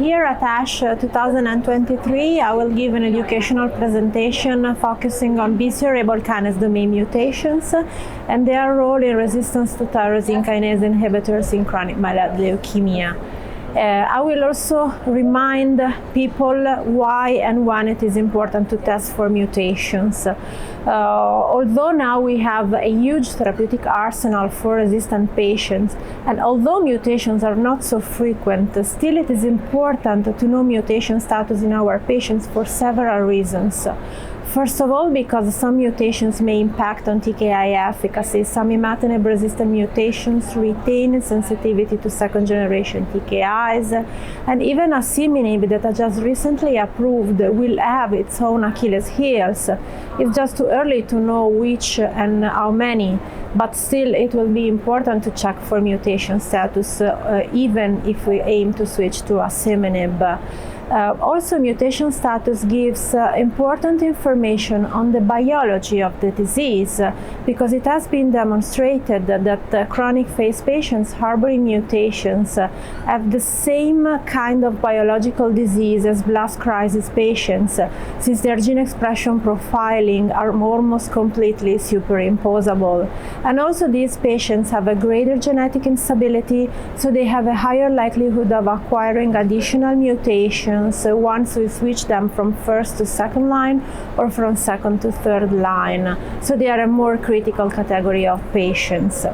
Here at ASH 2023, I will give an educational presentation focusing on BCR-ABL kinase domain mutations and their role in resistance to tyrosine kinase inhibitors in chronic myeloid leukemia. I will also remind people why and when it is important to test for mutations. Although now we have a huge therapeutic arsenal for resistant patients, and although mutations are not so frequent, still it is important to know mutation status in our patients for several reasons. First of all, because some mutations may impact on TKI efficacy. Some imatinib-resistant mutations retain sensitivity to second-generation TKIs, and even asciminib that are just recently approved will have its own Achilles heels. It's just too early to know which and how many, but still it will be important to check for mutation status even if we aim to switch to asciminib. Also, mutation status gives important information on the biology of the disease because it has been demonstrated that chronic phase patients harboring mutations have the same kind of biological disease as blast crisis patients, since their gene expression profiling are almost completely superimposable. And also these patients have a greater genetic instability, so they have a higher likelihood of acquiring additional mutations once we switch them from first to second line or from second to third line. So they are a more critical category of patients.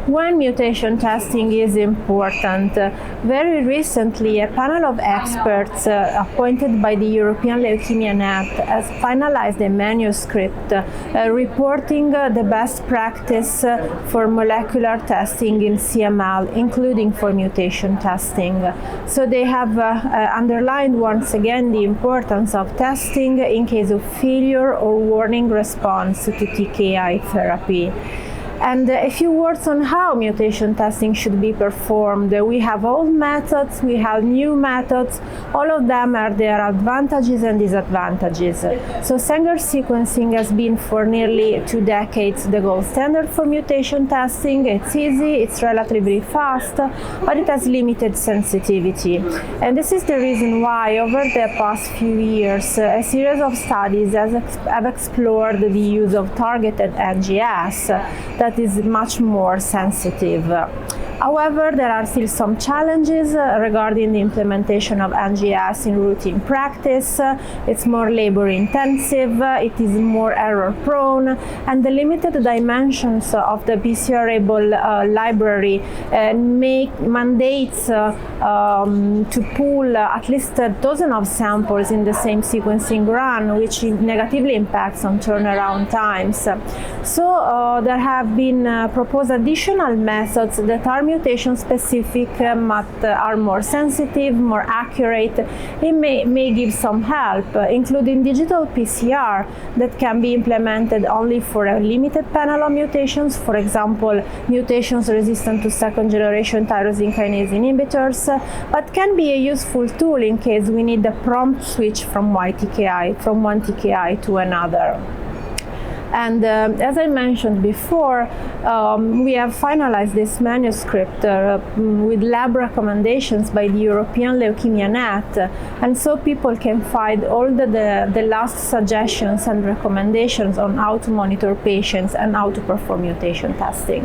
When mutation testing is important, very recently a panel of experts appointed by the European LeukemiaNet has finalized a manuscript reporting the best practice for molecular testing in CML, including for mutation testing. So they have underlined once again the importance of testing in case of failure or warning response to TKI therapy. And a few words on how mutation testing should be performed. We have old methods, we have new methods. All of them are their advantages and disadvantages. So Sanger sequencing has been for nearly 2 decades the gold standard for mutation testing. It's easy, it's relatively fast, but it has limited sensitivity. And this is the reason why over the past few years a series of studies have explored the use of targeted NGS that is much more sensitive. However, there are still some challenges regarding the implementation of NGS in routine practice. It's more labor intensive, it is more error prone, and the limited dimensions of the BCR-ABL library mandates to pool at least a dozen of samples in the same sequencing run, which negatively impacts on turnaround times. So there have been proposed additional methods that are mutation specific but are more sensitive, more accurate. It may give some help, including digital PCR that can be implemented only for a limited panel of mutations, for example, mutations resistant to second generation tyrosine kinase inhibitors, but can be a useful tool in case we need a prompt switch from one TKI to another. And as I mentioned before, we have finalized this manuscript with lab recommendations by the European LeukemiaNet, and so people can find all the last suggestions and recommendations on how to monitor patients and how to perform mutation testing.